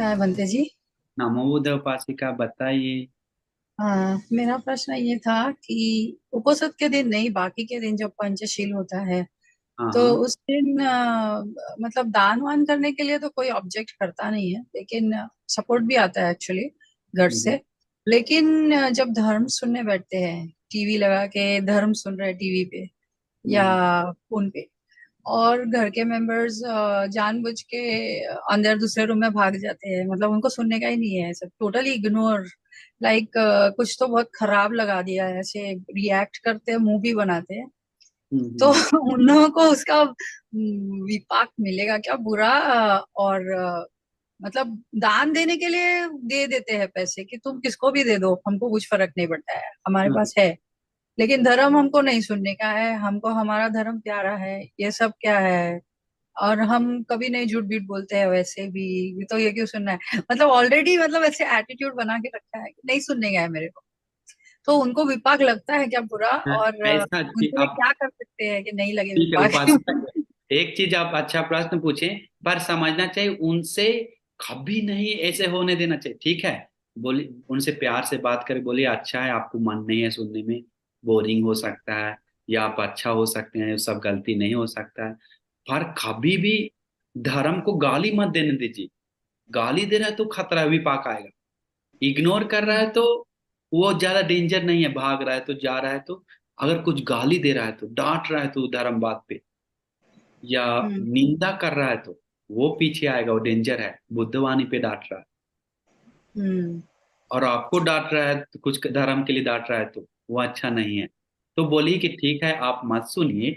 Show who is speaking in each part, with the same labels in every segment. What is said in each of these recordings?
Speaker 1: है बनते जी।
Speaker 2: नमो बुद्ध उपासिका बताइए।
Speaker 1: मेरा प्रश्न ये था कि उपोषद के दिन नहीं, बाकी के दिन जब पंचशील होता है
Speaker 2: हाँ
Speaker 1: तो
Speaker 2: हाँ।
Speaker 1: उस दिन मतलब दान वान करने के लिए तो कोई ऑब्जेक्ट करता नहीं है, लेकिन सपोर्ट भी आता है एक्चुअली घर
Speaker 2: हम्म,
Speaker 1: से। लेकिन जब धर्म सुनने बैठते हैं, टीवी लगा के धर्म सुन रहे हैं टीवी पे या
Speaker 2: हम्म,
Speaker 1: फोन पे, और घर के मेंबर्स जानबूझ के अंदर दूसरे रूम में भाग जाते हैं, मतलब उनको सुनने का ही नहीं है, सब टोटली इग्नोर। लाइक कुछ तो बहुत खराब लगा दिया है, ऐसे रिएक्ट करते हैं, मूवी बनाते हैं। तो
Speaker 2: हम्म,
Speaker 1: उन लोगों को उसका विपाक मिलेगा क्या, बुरा? और मतलब दान देने के लिए दे देते हैं पैसे कि तुम किसको भी दे दो, हमको कुछ फर्क नहीं पड़ता है, हमारे
Speaker 2: हम्म,
Speaker 1: पास है। लेकिन धर्म हमको नहीं सुनने का है, हमको हमारा धर्म प्यारा है, ये सब क्या है? और हम कभी नहीं झूठ बीठ बोलते हैं वैसे भी, तो ये क्यों सुनना है? मतलब ऑलरेडी, मतलब ऐसे एटीट्यूड बना के रखा है कि नहीं सुनने का है मेरे को। तो उनको विपाक लगता है क्या बुरा? और
Speaker 2: ऐसा कि
Speaker 1: उनके लिए
Speaker 2: आप
Speaker 1: क्या कर सकते हैं कि नहीं लगे
Speaker 2: ठीक है
Speaker 1: विपाक?
Speaker 2: उपासिका, एक चीज आप अच्छा प्रश्न पूछे, पर समझना चाहिए उनसे कभी नहीं ऐसे होने देना चाहिए, ठीक है। बोली, उनसे प्यार से बात करें, बोलिए अच्छा है आपको मन नहीं है सुनने में, बोरिंग हो सकता है, या आप अच्छा हो सकते हैं, सब गलती नहीं हो सकता है। पर कभी भी धर्म को गाली मत देने दीजिए। गाली दे रहा है तो खतरा, विपाक आएगा। इग्नोर कर रहा है तो वो ज्यादा डेंजर नहीं है, भाग रहा है तो, जा रहा है तो। अगर कुछ गाली दे रहा है तो, डांट रहा है तो धर्म बात पे, या
Speaker 1: हम्म।
Speaker 2: निंदा कर रहा है तो वो पीछे आएगा, वो डेंजर है। बुद्धवाणी पे डांट रहा है
Speaker 1: हम्म।
Speaker 2: और आपको डांट रहा है तो, कुछ धर्म के लिए डांट रहा है तो वो अच्छा नहीं है। तो बोलिए कि ठीक है आप मत सुनिए,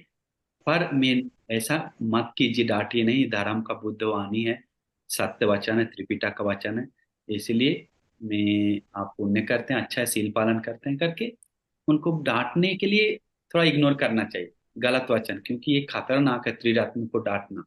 Speaker 2: पर मैं ऐसा मत कीजिए, डांटिए नहीं। धर्म का बुद्धवाणी है, सत्य वचन है, त्रिपिटक का वचन है। इसलिए मैं, आप पुण्य करते हैं, अच्छा है, सील पालन करते हैं करके उनको डांटने के लिए थोड़ा इग्नोर करना चाहिए गलत वचन, क्योंकि ये खतरनाक है त्रिरत्न को डांटना,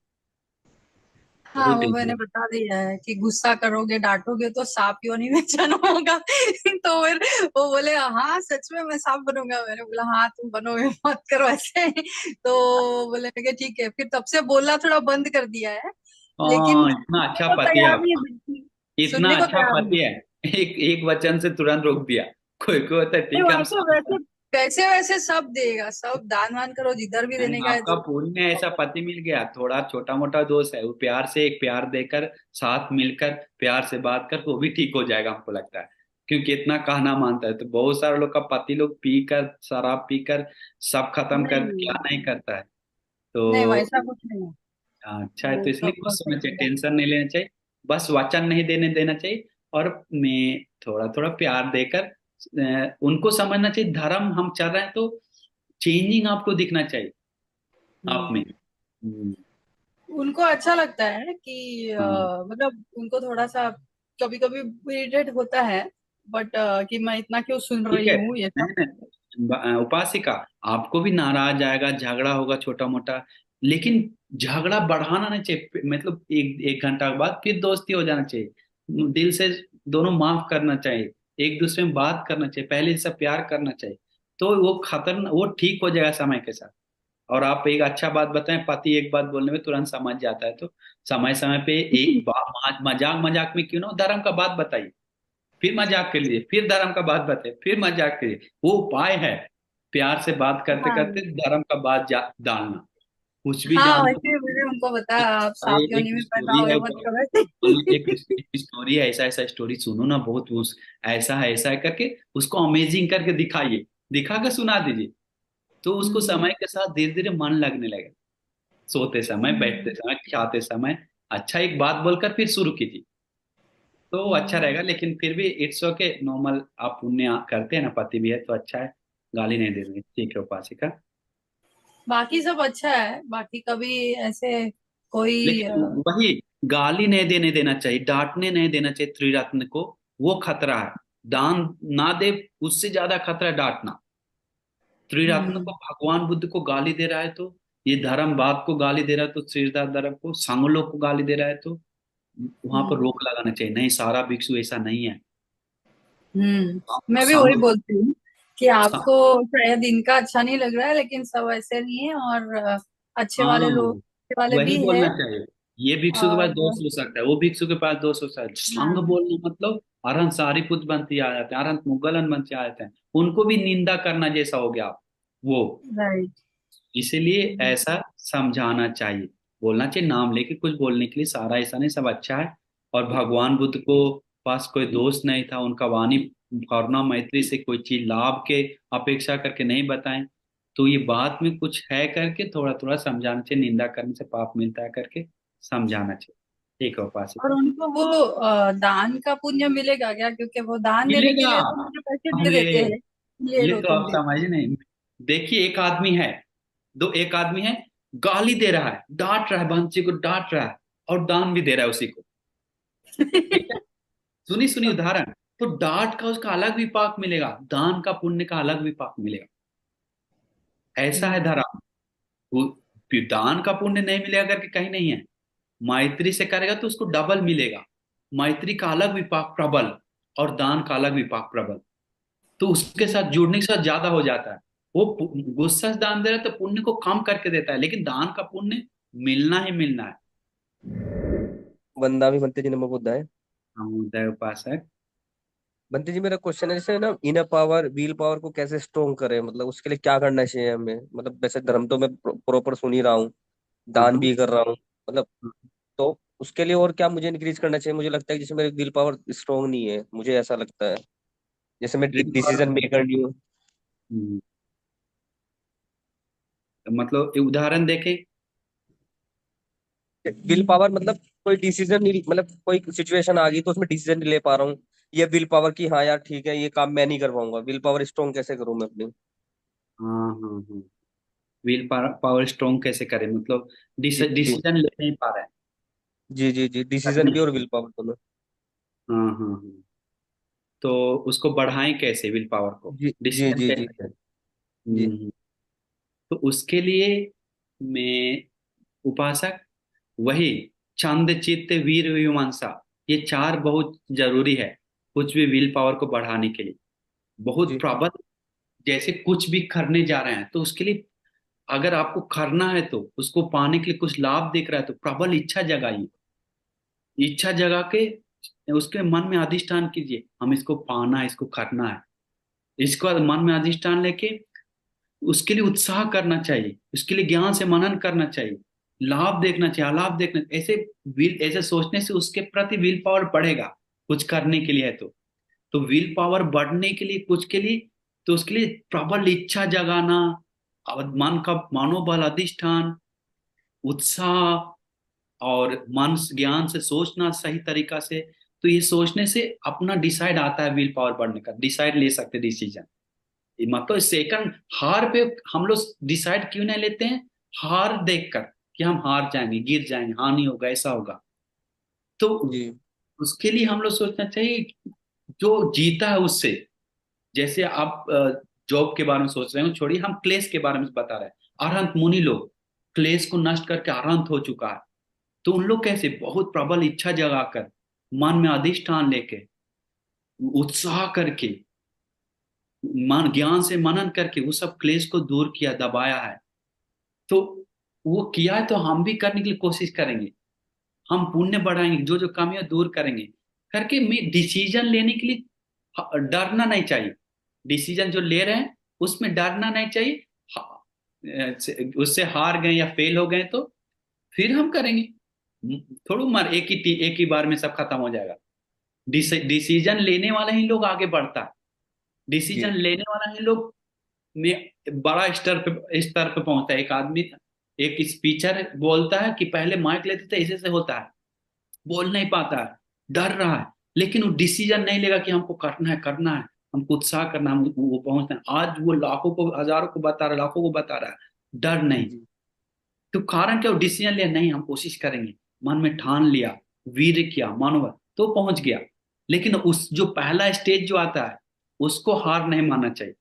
Speaker 1: हाँ,
Speaker 2: बहुत
Speaker 1: वो मैंने
Speaker 2: डेंजर।
Speaker 1: बता दिया है कि गुस्सा करोगे डांटोगे तो सांप योनि में जन्म होगा। तो फिर वो बोले हाँ सच में मैं सांप बनूंगा, मैंने बोला हाँ तुम बनोगे, मत करो ऐसे। तो बोले कि ठीक है, फिर तब से बोलना थोड़ा बंद कर दिया है। लेकिन
Speaker 2: हाँ, इतना
Speaker 1: सुनने
Speaker 2: अच्छा
Speaker 1: को
Speaker 2: पति है
Speaker 1: तैयार नहीं है
Speaker 2: आपका,
Speaker 1: बिल्कुल।
Speaker 2: इतना
Speaker 1: सुनने को
Speaker 2: अच्छा
Speaker 1: तैयार नहीं
Speaker 2: पति है। एक एक वचन से तुरंत रोक दिया। कोई कोई होता है
Speaker 1: है।
Speaker 2: ठीक है हम
Speaker 1: वैसे
Speaker 2: समझ।
Speaker 1: वैसे पैसे वैसे सब देगा, सब दान वान करो जिधर भी
Speaker 2: नहीं,
Speaker 1: देने का है
Speaker 2: आपका
Speaker 1: तो।
Speaker 2: पुण्य ऐसा पति मिल गया, थोड़ा छोटा मोटा दोष है, वो प्यार से, एक प्यार देकर, साथ मिलकर, प्यार से बात कर, वो भी ठीक हो जाएगा हमको लगता है। क्योंकि इतना कहना मानता है तो, बहुत सारे लोग का पति लोग पीकर, शराब पीकर सब खत्म कर,
Speaker 1: नहीं,
Speaker 2: क्या नहीं करता है।
Speaker 1: नहीं
Speaker 2: तो
Speaker 1: वैसा कुछ नहीं है।
Speaker 2: अच्छा है,
Speaker 1: वो
Speaker 2: तो इसलिए
Speaker 1: सब
Speaker 2: कुछ
Speaker 1: परफेक्ट
Speaker 2: सोचना चाहिए,
Speaker 1: है।
Speaker 2: टेंशन नहीं लेना चाहिए। बस वचन नहीं देने देना चाहिए। और मैं थोड़ा थोड़ा प्यार देकर उनको समझना चाहिए, धर्म हम चल रहे हैं तो चेंजिंग आपको दिखना चाहिए आप में।
Speaker 1: हम्म। उनको अच्छा लगता है कि
Speaker 2: हाँ
Speaker 1: मतलब उनको थोड़ा सा कभी कभी इरिटेट होता है, बट कि मैं इतना क्यों सुन
Speaker 2: ठीक
Speaker 1: रही
Speaker 2: है।
Speaker 1: हूँ ये सब।
Speaker 2: नहीं नहीं, उपासिका, आपको भी नाराज आएगा, झगड़ा होगा छोटा मोटा, लेकिन झगड़ा बढ़ाना नहीं चाहिए। मतलब एक एक घंटा के बाद फिर दोस्ती हो जाना चाहिए, दिल से दोनों माफ करना चाहिए, एक दूसरे में बात करना चाहिए, पहले से प्यार करना चाहिए। तो वो खतर, वो ठीक हो जाएगा समय के साथ। और आप एक अच्छा बात बताएं, पति एक बात बोलने में तुरंत समझ जाता है, तो समय समय पे एक बात, मजाक मजाक में क्यों ना हो, धर्म का बात बताइए, फिर मजाक के लिए, फिर धर्म का बात बताइए, फिर मजाक के लिए। वो उपाय है, प्यार से बात करते
Speaker 1: हाँ,
Speaker 2: करते धर्म का बात डालना। कुछ भी
Speaker 1: हाँ
Speaker 2: जानते
Speaker 1: वैसे मैंने उनको बताया आप
Speaker 2: हो,
Speaker 1: सांप
Speaker 2: एक
Speaker 1: योनि में पैदा
Speaker 2: स्टोरी
Speaker 1: हुए
Speaker 2: है,
Speaker 1: मत करो ऐसे।
Speaker 2: बोलिए एक स्टोरी है, ऐसा ऐसा स्टोरी सुनो ना, बहुत उस, ऐसा है करके उसको अमेजिंग करके दिखाइए, दिखा के सुना दीजिए। तो उसको
Speaker 1: हम्म।
Speaker 2: समय के साथ धीरे धीरे मन लगने लगेगा। सोते समय, बैठते
Speaker 1: हम्म।
Speaker 2: समय, खाते समय, अच्छा एक बात बोलकर फिर शुरू कीजिए, तो अच्छा
Speaker 1: हम्म।
Speaker 2: रहेगा। लेकिन फिर भी इट्स ओके, नॉर्मल, आप पुण्य करते हैं ना, पति भी है तो अच्छा है, गाली नहीं दे देंगे, ठीक है उपासिका।
Speaker 1: बाकी सब अच्छा है, बाकी कभी ऐसे कोई
Speaker 2: लेकिन वही, गाली नहीं देने देना चाहिए, डांटने नहीं देना चाहिए त्रिरत्न को, वो खतरा है। दान ना दे, उससे ज्यादा खतरा है डांटना। त्रिरत्न
Speaker 1: हम्म।
Speaker 2: को, भगवान बुद्ध को गाली दे रहा है तो, ये धर्म बात को गाली दे रहा है तो, श्रीदास धर्म को, सांगलों को गाली दे रहा है तो वहां पर
Speaker 1: हम्म।
Speaker 2: रोक लगाना चाहिए। नहीं, सारा भिक्षु ऐसा नहीं है।
Speaker 1: मैं भी वही
Speaker 2: सांग,
Speaker 1: बोलती हूँ कि
Speaker 2: सांग,
Speaker 1: आपको शायद इनका अच्छा नहीं लग रहा है, लेकिन सब ऐसे नहीं है, और अच्छे वाले लोग,
Speaker 2: हाँ,
Speaker 1: अच्छे वाले
Speaker 2: वही
Speaker 1: भी है।
Speaker 2: बोलना चाहिए। ये भिक्षु के पास
Speaker 1: और
Speaker 2: दोष हो सकता है, वो भिक्षु के पास दोष हो सकता है। संग
Speaker 1: हाँ,
Speaker 2: बोलना मतलब अरहंत सारीपुत बनते आ जाते हैं, अरहंत मुगलन बनते आ जाते हैं, उनको भी निंदा करना जैसा हो गया वो।
Speaker 1: राइट।
Speaker 2: इसीलिए ऐसा समझाना चाहिए, बोलना चाहिए नाम लेके कुछ बोलने के लिए, सारा ऐसा नहीं, सब अच्छा है। और भगवान बुद्ध को पास कोई दोष नहीं था, उनका वाणी करुणा मैत्री से कोई चीज लाभ के अपेक्षा करके नहीं बताएं। तो ये बात में कुछ है करके थोड़ा थोड़ा समझाना चाहिए, निंदा करने से पाप मिलता है करके समझाना चाहिए। ठीक है
Speaker 1: और
Speaker 2: उपासिका।
Speaker 1: उनको वो दान का पुण्य मिलेगा क्या? क्योंकि वो दान देने के
Speaker 2: मिलेगा।
Speaker 1: लिए तो मुझे पैसे दे
Speaker 2: अरे
Speaker 1: देते हैं, ले
Speaker 2: ये
Speaker 1: लो
Speaker 2: तो
Speaker 1: तुम
Speaker 2: आप
Speaker 1: भी।
Speaker 2: समझ नहीं। देखिए एक आदमी है, एक आदमी है, गाली दे रहा है, डांट रहा है, बंसी को डांट रहा है, और दान भी दे रहा है उसी को। ठीक है, सुनी सुनी उदाहरण। तो डांट का उसका अलग विपाक मिलेगा, दान का पुण्य का अलग विपाक मिलेगा। ऐसा है धर्म। वो दान का पुण्य नहीं मिलेगा करके कहीं नहीं है। मैत्री से करेगा तो उसको डबल मिलेगा। मैत्री का अलग विपाक प्रबल, और दान का अलग विपाक प्रबल। तो उसके साथ जुड़ने के साथ ज्यादा हो जाता है। वो गुस्सा से दान दे रहा है तो पुण्य को कम करके देता है, लेकिन दान का पुण्य मिलना ही मिलना है।
Speaker 3: वंदा भी बनते जी, नमो बुद्धाय।
Speaker 2: हम उदय उपासक।
Speaker 3: बनते जी, मेरा क्वेश्चन है जैसे ना, इनर पावर, व्हील पावर को कैसे स्ट्रोंग करें, मतलब उसके लिए क्या करना चाहिए हमें? मतलब वैसे धर्म तो मैं प्रॉपर सुन ही रहा हूँ,
Speaker 2: हाँ
Speaker 3: दान
Speaker 2: हाँ।
Speaker 3: भी कर रहा हूँ, मतलब तो उसके लिए और क्या मुझे इंक्रीज करना चाहिए? मुझे लगता है कि जैसे मेरी व्हील पावर स्ट्रोंग नहीं है, मुझे ऐसा लगता है, जैसे मैं
Speaker 2: ड्रिल
Speaker 3: डिसीजन
Speaker 2: पर-
Speaker 3: मेकर नहीं हूँ।
Speaker 2: हम्म, मतलब एक उदाहरण देखें।
Speaker 3: विल पावर मतलब कोई डिसीजन नहीं, मतलब कोई सिचुएशन आ गई तो उसमें डिसीजन नहीं ले पा रहा हूँ। ये विल पावर की, हाँ यार ठीक है, ये काम मैं नहीं कर पाऊंगा, विल पावर स्ट्रोंग कैसे करूँ मैं अपनी?
Speaker 2: हाँ हाँ हाँ। व्हील पावर स्ट्रोंग कैसे करें मतलब
Speaker 3: जी जी
Speaker 2: डिसीजन ले नहीं पा रहे हैं
Speaker 3: जी जी जी, डिसीजन
Speaker 2: करने
Speaker 3: भी और
Speaker 2: के
Speaker 3: विल
Speaker 2: लिए।
Speaker 3: पावर दोनों।
Speaker 2: हाँ हाँ हाँ। तो उसको बढ़ाएं कैसे व्हील पावर को,
Speaker 3: जी जी
Speaker 2: डिसीजन
Speaker 3: जी जी
Speaker 2: कैसे करें।
Speaker 3: जी
Speaker 2: तो उसके लिए मैं उपासक वही छंद चित्त वीर विमर्शा, ये चार बहुत जरूरी है कुछ भी व्हील पावर को बढ़ाने के लिए। बहुत
Speaker 3: जी
Speaker 2: प्रबल, जैसे कुछ भी करने जा रहे हैं तो उसके लिए, अगर आपको करना है तो उसको पाने के लिए कुछ लाभ दिख रहा है तो प्रबल इच्छा जगाइए। इच्छा जगा के उसके मन में अधिष्ठान कीजिए, हम इसको पाना है, इसको करना है। इसको मन में अधिष्ठान लेके उसके लिए उत्साह करना चाहिए, उसके लिए ज्ञान से मनन करना चाहिए, लाभ देखना चाहिए, अलाभ देखना, ऐसे ऐसे सोचने से उसके प्रति विल पावर बढ़ेगा। कुछ करने के लिए है तो विल पावर बढ़ने के लिए कुछ के लिए, तो उसके लिए प्रबल इच्छा जगाना, और मन का मनोबल अधिष्ठान, उत्साह, और मन ज्ञान से सोचना सही तरीका से। तो ये सोचने से अपना डिसाइड आता है, विल पावर बढ़ने का डिसाइड ले सकते डिसीजन। मतलब सेकंड हार पे हम लोग डिसाइड क्यों नहीं लेते हैं, हार देखकर कि हम हार जाएंगे, गिर जाएंगे, हानि होगा, ऐसा होगा। तो
Speaker 3: जी
Speaker 2: उसके लिए हम लोग सोचना चाहिए जो जीता है उससे। जैसे आप जॉब के बारे में सोच रहे हो, छोड़िए, हम क्लेश के बारे में बता रहे हैं। अरहंत मुनि लोग क्लेश को नष्ट करके अरहंत हो चुका है। तो उन लोग कैसे बहुत प्रबल इच्छा जगाकर, मन में अधिष्ठान लेके, उत्साह करके, मन ज्ञान से मनन करके वो सब क्लेश को दूर किया, दबाया है। तो वो किया है तो हम भी करने के लिए कोशिश करेंगे। हम पुण्य बढ़ाएंगे, जो जो कमियां दूर करेंगे करके। मैं डिसीजन लेने के लिए डरना नहीं चाहिए। डिसीजन जो ले रहे हैं उसमें डरना नहीं चाहिए। उससे हार गए या फेल हो गए तो फिर हम करेंगे। थोड़ा मर एक ही बार में सब खत्म हो जाएगा। डिसीजन लेने वाला ही लोग आगे बढ़ता है। डिसीजन
Speaker 3: जी
Speaker 2: लेने वाला ही लोग में बड़ा स्तर पे पहुंचता है। एक आदमी, एक स्पीचर बोलता है कि पहले माइक लेते थे ऐसे से होता है, बोल नहीं पाता है, डर रहा है, लेकिन वो डिसीजन नहीं लेगा कि हमको करना है, करना है, हमको उत्साह करना है, हमको वो पहुंचना है। आज वो लाखों को, हजारों को बता रहा है, लाखों को बता रहा है, डर नहीं।
Speaker 3: जी।
Speaker 2: तो कारण क्या, वो डिसीजन लिया नहीं, हम कोशिश करेंगे, मन में ठान लिया, वीर किया, मनोबल, तो पहुंच गया। लेकिन उस जो पहला स्टेज जो आता है उसको हार नहीं मानना चाहिए।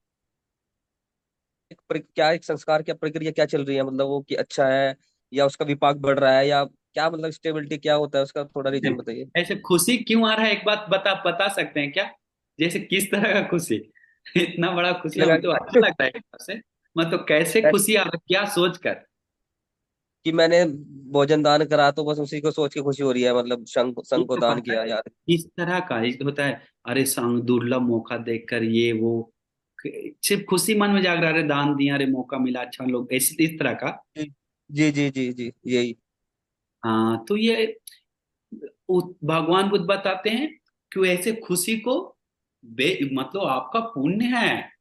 Speaker 3: क्या एक संस्कार, क्या प्रक्रिया क्या चल रही है, मतलब वो कि अच्छा है या उसका विपाक बढ़ रहा है, या क्या मतलब स्टेबिलिटी क्या होता है उसका, थोड़ा रीजन बताइए।
Speaker 2: ऐसे खुशी क्यों आ रहा है, एक बात बता सकते हैं क्या? जैसे किस तरह का खुशी? इतना बड़ा खुशी
Speaker 3: लगा
Speaker 2: हम तो अच्छा लगता है एक तरह से। मतलब कैसे
Speaker 3: कि
Speaker 2: खुशी आ रहा है, क्या सोच कर?
Speaker 3: मैंने भोजन दान करा तो बस उसी को सोच के खुशी हो रही है, मतलब संघ को
Speaker 2: तो
Speaker 3: दान
Speaker 2: पता
Speaker 3: किया
Speaker 2: है
Speaker 3: यार।
Speaker 2: इस तरह का एक होता है, अरे संग दुर्लभ मौका देखकर ये वो, सिर्फ खुशी मन में जाग रहा है, अरे दान दिया, अरे मौका मिला, अच्छा लोग, इस तरह का।
Speaker 3: जी जी जी जी जी, यही।
Speaker 2: हाँ तो ये भगवान बुद्ध बताते हैं कि ऐसे खुशी को मतलब आपका पुण्य है,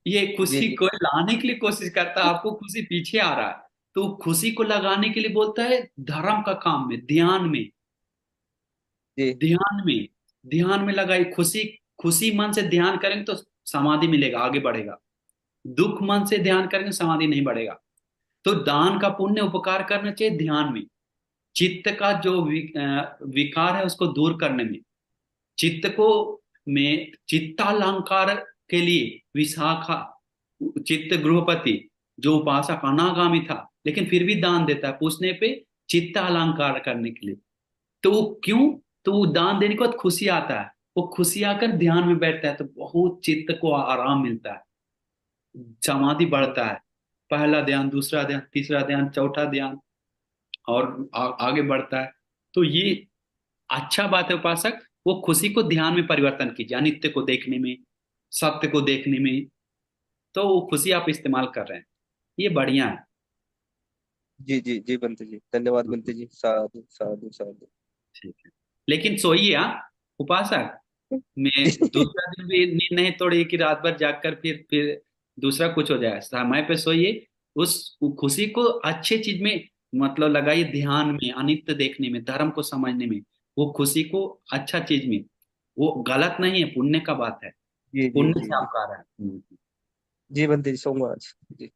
Speaker 2: ये
Speaker 3: जी
Speaker 2: खुशी
Speaker 3: जी
Speaker 2: को लाने के लिए कोशिश करता है, आपको खुशी पीछे आ रहा है, तो खुशी को लगाने के लिए बोलता है धर्म का काम में, ध्यान में,
Speaker 3: जी
Speaker 2: ध्यान में, ध्यान में लगाई खुशी। खुशी मन से ध्यान करेंगे तो समाधि मिलेगा, आगे बढ़ेगा। दुख मन से ध्यान करेंगे समाधि नहीं बढ़ेगा। तो दान का पुण्य उपकार करना चाहिए ध्यान में, चित्त का जो विकार है उसको दूर करने में, चित्त को में चित्तालंकार के लिए विशाखा, चित्त गृहपति जो उपासक अनागामी था लेकिन फिर भी दान देता है पूछने पे, चित्त अलंकार करने के लिए। तो वो क्यों, तो वो दान देने के बाद खुशी आता है, वो खुशी आकर ध्यान में बैठता है तो बहुत चित्त को आराम मिलता है, समाधि बढ़ता है, पहला ध्यान, दूसरा ध्यान, तीसरा ध्यान, चौथा ध्यान, और आगे बढ़ता है। तो ये अच्छा बात है उपासक, वो खुशी को ध्यान में परिवर्तन कीजिए, अनित्य को देखने में, सत्य को देखने में, तो वो खुशी आप इस्तेमाल कर रहे हैं, ये बढ़िया है।
Speaker 3: जी जी जी बंते जी, धन्यवाद बंते जी, साधु साधु साधु।
Speaker 2: ठीक है, लेकिन सोइए हाँ उपासक, मैं दूसरा दिन भी नींद नहीं तोड़िए कि रात भर जागकर फिर दूसरा कुछ हो जाए, समय पे सोइए, उस खुशी को अच्छे चीज में मतलब लगाइए, ध्यान में, अनित्य देखने में, धर्म को समझने में, वो खुशी को अच्छा चीज में, वो गलत नहीं है, पुण्य का बात है,
Speaker 3: जी जी
Speaker 2: पुण्य
Speaker 3: जी
Speaker 2: से
Speaker 3: जी
Speaker 2: आप कर रहे हैं।
Speaker 3: जी बंते जी, सोऊंगा आज जी।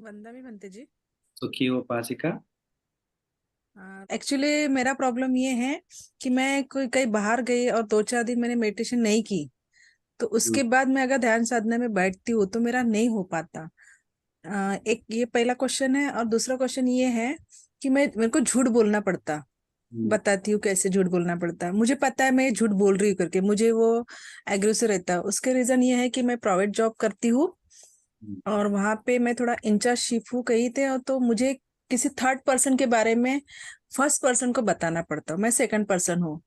Speaker 4: वंदा भी बनते जी।
Speaker 2: सुखी हो उपासिका।
Speaker 4: एक्चुअली मेरा प्रॉब्लम ये है कि मैं कोई कहीं बाहर गई और 2-4 दिन मैंने मेडिटेशन नहीं की, तो
Speaker 2: हम्म,
Speaker 4: उसके बाद मैं अगर ध्यान साधना में बैठती हूँ तो मेरा नहीं हो पाता। एक ये पहला क्वेश्चन है, और दूसरा क्वेश्चन ये है कि मेरे को झूठ बोलना पड़ता।
Speaker 2: हम्म,
Speaker 4: बताती हूँ कैसे झूठ बोलना पड़ता है। मुझे पता है मैं झूठ बोल रही हूँ करके, मुझे वो एग्रेसिव रहता है। उसके रीजन ये है कि मैं प्राइवेट जॉब करती हूँ,
Speaker 2: हम्म,
Speaker 4: और वहां पे मैं थोड़ा इंचार्जशिप हूँ कहीं थे, और तो मुझे किसी थर्ड पर्सन के बारे में फर्स्ट पर्सन को बताना पड़ता है। मैं सेकंड पर्सन हूँ,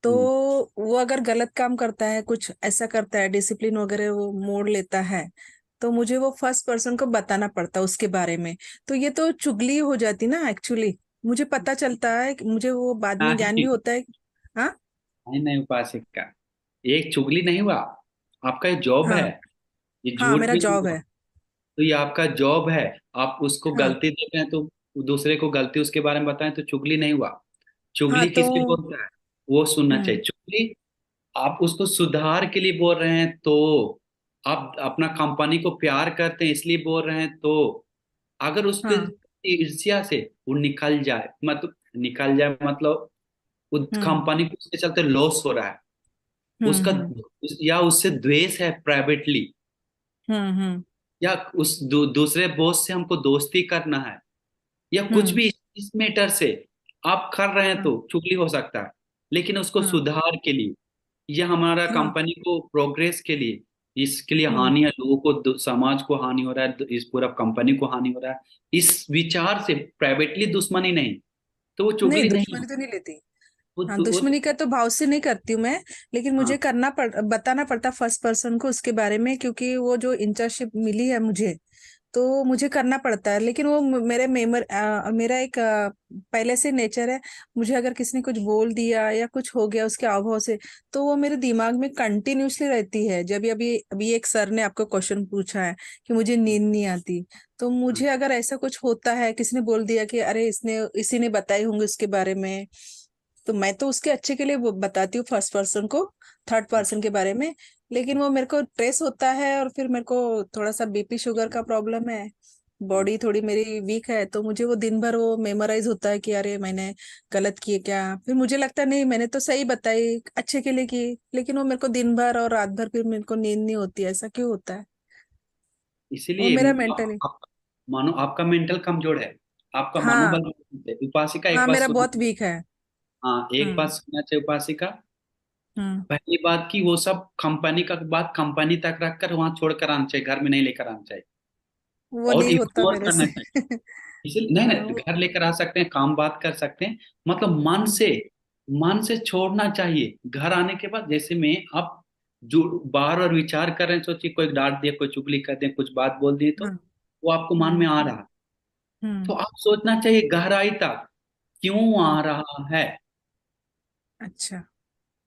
Speaker 4: तो
Speaker 2: हम्म,
Speaker 4: वो अगर गलत काम करता है, कुछ ऐसा करता है, डिसिप्लिन वगैरह वो मोड़ लेता है, तो मुझे वो फर्स्ट पर्सन को बताना पड़ता है उसके बारे में। तो ये तो चुगली हो जाती ना एक्चुअली। मुझे पता चलता है कि मुझे वो बाद में ज्ञान भी
Speaker 2: नहीं
Speaker 4: होता है। हाँ।
Speaker 2: नहीं नहीं उपासिका, एक चुगली नहीं हुआ, आपका ये जॉब है,
Speaker 4: हाँ।
Speaker 2: ये
Speaker 4: हाँ
Speaker 2: झूठ
Speaker 4: मेरा
Speaker 2: भी नहीं
Speaker 4: जॉब
Speaker 2: हुआ।
Speaker 4: है।
Speaker 2: तो ये आपका जॉब है, आप उसको
Speaker 4: हाँ।
Speaker 2: गलती देते हैं तो दूसरे को गलती उसके बारे में बताएं तो चुगली नहीं हुआ।
Speaker 4: हाँ
Speaker 2: चुगली
Speaker 4: तो
Speaker 2: किसके बोलता है, वो सुनना
Speaker 4: हम्म।
Speaker 2: चाहिए। चुगली आप उसको सुधार के लिए बोल रहे हैं तो, आप अपना कंपनी को प्यार करते हैं इसलिए बोल रहे हैं तो, अगर उस पे
Speaker 4: हाँ।
Speaker 2: ईर्ष्या से वो निकल जाए मतलब उस
Speaker 4: हम्म।
Speaker 2: कंपनी को उसके चलते लॉस हो रहा है, उसका
Speaker 4: हम्म।
Speaker 2: या उससे द्वेष है प्राइवेटली,
Speaker 4: हम्म।
Speaker 2: या उस दूसरे बॉस से हमको दोस्ती करना है, या कुछ
Speaker 4: हम्म।
Speaker 2: भी इस मैटर से आप कर रहे हैं
Speaker 4: हाँ।
Speaker 2: तो चुगली हो सकता है। लेकिन उसको
Speaker 4: हाँ।
Speaker 2: सुधार के लिए, या हमारा
Speaker 4: हाँ।
Speaker 2: कंपनी को प्रोग्रेस के लिए, इसके लिए
Speaker 4: हम्म।
Speaker 2: हानि है, लोगों को समाज को हानि हो रहा है, इस पूरा कंपनी को हानि हो रहा है, इस विचार से प्राइवेटली दुश्मनी नहीं, तो वो
Speaker 4: नहीं,
Speaker 2: चुगली नहीं
Speaker 4: दुश्मनी
Speaker 2: है।
Speaker 4: तो नहीं लेती।
Speaker 2: वो,
Speaker 4: हाँ,
Speaker 2: वो
Speaker 4: दुश्मनी का तो भाव से नहीं करती हूँ मैं। लेकिन मुझे
Speaker 2: हाँ
Speaker 4: बताना पड़ता फर्स्ट पर्सन को उसके बारे में, क्योंकि वो जो इंटर्नशिप मिली है मुझे, तो मुझे करना पड़ता है। लेकिन वो मेरा एक पहले से नेचर है। मुझे अगर किसी ने कुछ बोल दिया या कुछ हो गया उसके अभाव से, तो वो मेरे दिमाग में कंटिन्यूअसली रहती है। जब अभी अभी एक सर ने आपको क्वेश्चन पूछा है कि मुझे नींद नहीं आती, तो
Speaker 2: हाँ,
Speaker 4: मुझे अगर ऐसा कुछ होता है, किसी ने बोल दिया कि अरे इसने इसी ने बताई होंगे उसके बारे में, तो मैं तो उसके अच्छे के लिए वो बताती हूँ फर्स्ट पर्सन को, थर्ड पर्सन के बारे में। लेकिन वो मेरे को स्ट्रेस होता है, और फिर मेरे को थोड़ा सा बीपी शुगर का प्रॉब्लम है, बॉडी थोड़ी मेरी वीक है, तो मुझे वो दिन भर वो मेमोराइज होता है कि अरे मैंने गलत किए क्या। फिर मुझे लगता है नहीं, मैंने तो सही बताई, अच्छे के लिए की, लेकिन वो मेरे को दिन भर और रात भर फिर मेरे को नींद नहीं होती। ऐसा क्यों होता है? वो
Speaker 2: इसीलिए
Speaker 4: मेरा मेंटली।
Speaker 2: मानो आपका मेंटल कमजोर है, आपका
Speaker 4: हाँ।
Speaker 2: मनोबल मजबूत है। उपासिका एक
Speaker 4: हाँ
Speaker 2: बात
Speaker 4: मेरा
Speaker 2: सुन,
Speaker 4: बहुत वीक है।
Speaker 2: हाँ एक बात
Speaker 4: हम्म।
Speaker 2: सुनना चाहिए उपासिका।
Speaker 4: हम्म।
Speaker 2: पहली बात की वो सब कंपनी का बात कंपनी तक रखकर वहां छोड़कर आना चाहिए, घर में नहीं लेकर आना चाहिए,
Speaker 4: वो
Speaker 2: और
Speaker 4: नहीं होता
Speaker 2: इग्नोर
Speaker 4: मेरे
Speaker 2: करना
Speaker 4: से।
Speaker 2: चाहिए। इसलिए नहीं नहीं,
Speaker 4: वो-
Speaker 2: घर लेकर आ सकते हैं, काम बात कर सकते हैं, मतलब मन से छोड़ना चाहिए। घर आने के बाद जैसे में आप जो बार बार विचार कर रहे हैं, सोचिए कोई डांट दिया, कोई चुगली कर दे, कुछ बात बोल दी, तो
Speaker 4: हाँ।
Speaker 2: वो आपको मन में
Speaker 4: हम्म।
Speaker 2: आ रहा, तो
Speaker 4: हम्म।
Speaker 2: आप सोचना चाहिए गहराई तक क्यों
Speaker 4: हम्म।
Speaker 2: आ रहा है,
Speaker 4: अच्छा।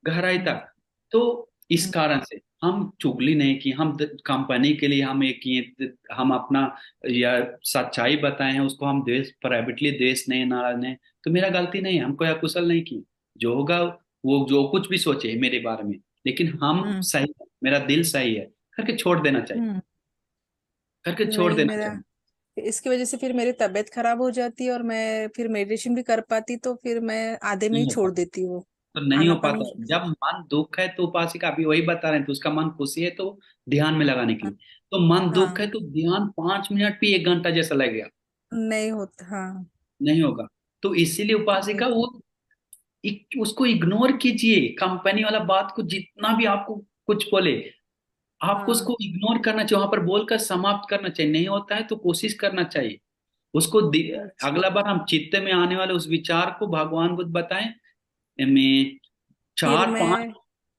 Speaker 2: गहराई
Speaker 4: हम्म।
Speaker 2: तक। तो इस
Speaker 4: हम्म।
Speaker 2: कारण से हम चुगली नहीं की, हम कंपनी के लिए हम एक किए, हम अपना या सच्चाई बताए हैं उसको, हम देश प्राइवेटली देश नहीं, नाराज नहीं, तो मेरा गलती नहीं है, हम कोई अकुशल नहीं की। जो होगा वो जो कुछ भी सोचे मेरे बारे में, लेकिन हम
Speaker 4: हम्म।
Speaker 2: सही है, मेरा दिल सही है, करके छोड़ देना चाहिए,
Speaker 4: हम्म।
Speaker 2: करके छोड़
Speaker 4: वही
Speaker 2: देना
Speaker 4: मेरा,
Speaker 2: चाहिए।
Speaker 4: इसकी वजह से फिर मेरी तबीयत खराब हो जाती है और मैं फिर मेडिटेशन भी कर पाती, तो फिर मैं आधे में ही
Speaker 2: नहीं हो
Speaker 4: छोड़
Speaker 2: पाता,
Speaker 4: देती हूँ।
Speaker 2: तो नहीं हो
Speaker 4: आनापान।
Speaker 2: पाता। जब मन दुख है तो उपासिका अभी वही बता रहे हैं, तो उसका मन खुशी है तो ध्यान में लगाने के
Speaker 4: हाँ।
Speaker 2: लिए, तो मन दुख
Speaker 4: हाँ,
Speaker 2: है तो ध्यान 5 मिनट भी 1 घंटा जैसा लगेगा,
Speaker 4: नहीं होता। हाँ।
Speaker 2: नहीं होगा। तो इसीलिए
Speaker 4: वही।
Speaker 2: उपासिका वो उसको इग्नोर कीजिए, कंपनी वाला बात को जितना भी आपको कुछ बोले, आपको
Speaker 4: हाँ।
Speaker 2: उसको इग्नोर करना चाहिए, वहां पर बोलकर समाप्त करना चाहिए। नहीं होता है तो कोशिश करना चाहिए उसको
Speaker 4: अच्छा।
Speaker 2: अगला बार हम चित्त में आने वाले उस विचार को भगवान बुद्ध बताएं, में
Speaker 4: फिर
Speaker 2: चार पांच
Speaker 4: मैं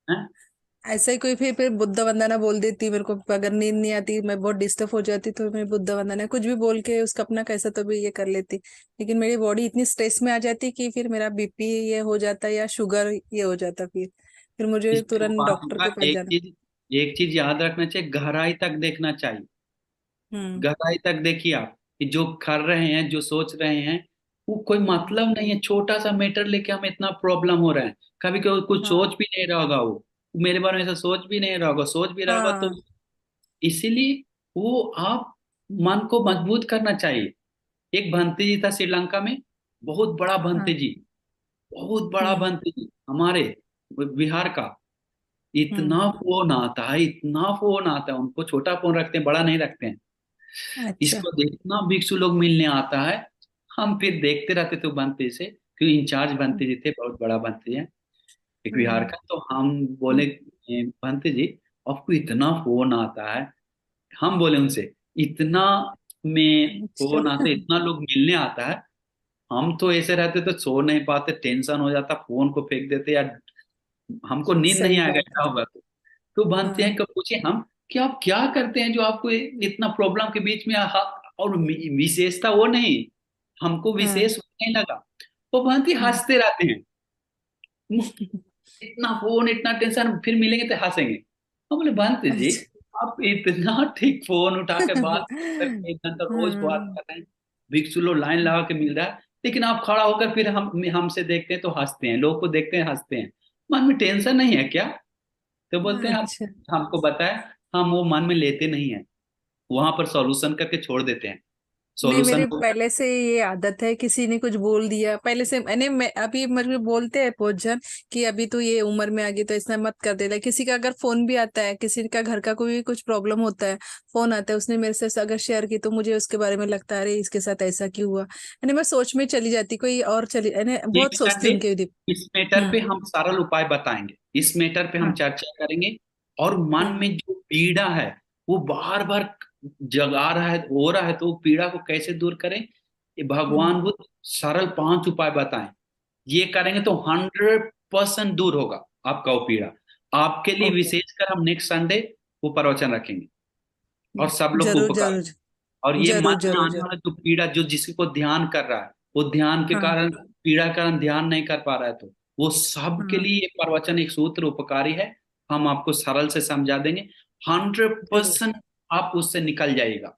Speaker 2: हैं।
Speaker 4: ऐसा ही कोई फिर बुद्ध वंदना बोल देती मेरे को, अगर नींद नहीं आती, मैं बहुत डिस्टर्ब हो जाती, तो मैं बुद्ध वंदना कुछ भी बोल के उसका अपना कैसा तो भी ये कर लेती। लेकिन मेरी बॉडी इतनी स्ट्रेस में आ जाती कि फिर मेरा बीपी ये हो जाता या शुगर ये हो जाता, फिर मुझे
Speaker 2: इसमें
Speaker 4: तुरंत डॉक्टर
Speaker 2: उपासिका
Speaker 4: के पास जाना।
Speaker 2: एक चीज याद रखना चाहिए, गहराई तक देखना चाहिए।
Speaker 4: हम्म।
Speaker 2: गहराई तक देखिए आप कि जो कर रहे हैं, जो सोच रहे हैं, वो कोई
Speaker 4: हम्म।
Speaker 2: मतलब नहीं है। छोटा सा मैटर लेके हम इतना प्रॉब्लम हो रहा है, कभी कभी कुछ
Speaker 4: हाँ।
Speaker 2: सोच भी नहीं रहा होगा वो मेरे बारे में, ऐसा सोच भी नहीं रहा होगा, सोच भी रहा होगा तो
Speaker 4: हाँ।
Speaker 2: इसीलिए वो आप मन को मजबूत करना चाहिए। एक भंते जी था श्रीलंका में, बहुत बड़ा भंते
Speaker 4: हाँ।
Speaker 2: जी, बहुत बड़ा
Speaker 4: हम्म।
Speaker 2: भंते जी हमारे बिहार का।
Speaker 4: हम्म।
Speaker 2: इतना फोन आता है, इतना फोन आता है उनको, छोटा फोन रखते हैं, बड़ा नहीं रखते हैं।
Speaker 4: अच्छा।
Speaker 2: इसको देखना भिक्षु लोग मिलने आता है, हम फिर देखते रहते थे बनते से, क्योंकि इंचार्ज
Speaker 4: हम्म।
Speaker 2: बनते जी थे, बहुत बड़ा बनते हैं एक बिहार
Speaker 4: हम्म।
Speaker 2: का। तो हम बोले,
Speaker 4: हम्म।
Speaker 2: बनते जी आपको इतना फोन आता है, हम बोले उनसे इतना में
Speaker 4: अच्छा।
Speaker 2: फोन आता है, इतना लोग मिलने आता है, हम तो ऐसे रहते तो सो नहीं पाते, टेंशन हो जाता, फोन को फेंक देते यार, हमको नींद नहीं
Speaker 4: सही
Speaker 2: आएगा
Speaker 4: बात है।
Speaker 2: क्या होगा। तो बनते
Speaker 4: हाँ।
Speaker 2: हैं कब पूछे हम कि आप क्या करते हैं जो आपको इतना प्रॉब्लम के बीच में और विशेषता वो नहीं, हमको
Speaker 4: हाँ।
Speaker 2: विशेष वो नहीं लगा। वो बनते
Speaker 4: हम्म।
Speaker 2: हंसते रहते हैं, इतना फोन इतना टेंशन, फिर मिलेंगे तो हंसेंगे। हम बोले बनते जी
Speaker 4: अच्छा।
Speaker 2: आप इतना ठीक फोन उठा के बात करके 1 घंटा रोज बात
Speaker 4: हाँ।
Speaker 2: कर रहे हैं, भिक्षु लोग लाइन लगा के मिल रहा है, लेकिन आप खड़ा होकर फिर हमसे देखते हैं तो हंसते हैं, लोग को देखते हैं हंसते हैं, मन में टेंशन नहीं है क्या? तो बोलते हैं आप
Speaker 4: अच्छा।
Speaker 2: हमको बताए, हम वो मन में लेते नहीं है, वहां पर सॉल्यूशन करके छोड़ देते हैं।
Speaker 4: नहीं,
Speaker 2: सॉल्यूशन
Speaker 4: मेरे पहले से ये आदत है, किसी ने कुछ बोल दिया पहले से, मैं अभी मुझे बोलते हैं बहुत जन कि अभी तो ये उम्र में आ गई तो ऐसा मत कर देना। किसी का अगर फोन भी आता है, किसी का घर का कोई भी कुछ प्रॉब्लम होता है, फोन आता है, उसने मेरे से अगर शेयर की, तो मुझे उसके बारे में लगता है अरे इसके साथ ऐसा क्यों हुआ, मैं सोच में चली जाती, कोई और चली
Speaker 2: ठीक
Speaker 4: बहुत
Speaker 2: है
Speaker 4: सोचती
Speaker 2: चाची,
Speaker 4: हूँ उनके।
Speaker 2: इस मैटर पे हम सरल उपाय बताएंगे, इस मैटर पे हम
Speaker 4: हाँ।
Speaker 2: चर्चा करेंगे। और मन
Speaker 4: हाँ।
Speaker 2: में जो पीड़ा है वो बार बार जगा रहा है, हो रहा है, तो वो पीड़ा को कैसे दूर करें, ये
Speaker 4: हम्म।
Speaker 2: भगवान बुद्ध सरल 5 उपाय बताएं। ये करेंगे तो 100% दूर होगा आपका वो पीड़ा। आपके लिए
Speaker 4: ओके।
Speaker 2: विशेषकर हम नेक्स्ट संडे वो प्रवचन रखेंगे, और सब लोग को
Speaker 4: जरूर
Speaker 2: उपकार।
Speaker 4: जरूर।
Speaker 2: और ये
Speaker 4: जरूर
Speaker 2: मन में
Speaker 4: जरूर
Speaker 2: आने
Speaker 4: जरूर।
Speaker 2: वाला जो पीड़ा, जो जिसको ध्यान कर रहा है, वो ध्यान के
Speaker 4: हाँ।
Speaker 2: कारण पीड़ा के कारण ध्यान नहीं कर पा रहा है, तो वो सब के
Speaker 4: हाँ।
Speaker 2: लिए ये प्रवचन एक सूत्र उपकारी है, हम आपको सरल से समझा देंगे। हंड्रेड
Speaker 4: जरूर
Speaker 2: परसेंट आप उससे निकल जाइएगा।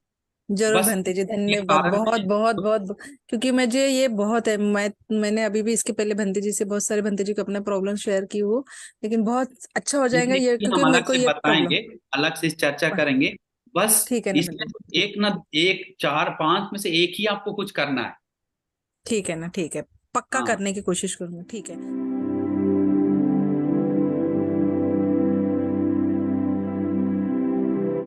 Speaker 4: जरूर
Speaker 2: बस
Speaker 4: भंते जी,
Speaker 2: ये
Speaker 4: धन्यवाद
Speaker 2: कारण
Speaker 4: बहुत
Speaker 2: है।
Speaker 4: बहुत बहुत। क्योंकि मुझे ये बहुत है, मैंने अभी भी इसके पहले भंते जी से, बहुत सारे भंते जी को अपना प्रॉब्लम शेयर की हो, लेकिन बहुत अच्छा हो जाएगा ये,
Speaker 2: ये हम
Speaker 4: क्योंकि मेरे
Speaker 2: अलग
Speaker 4: को
Speaker 2: से
Speaker 4: ये प्रॉब्लम।
Speaker 2: बताएंगे, अलग से इस चर्चा करेंगे। बस
Speaker 4: ठीक है ना
Speaker 2: इसमें
Speaker 4: भंते जी?
Speaker 2: एक ना एक 4 5 में से एक ही आपको कुछ करना है।
Speaker 4: ठीक है ना, ठीक है। पक्का
Speaker 2: हाँ
Speaker 4: करने की कोशिश करूंगा, ठीक है।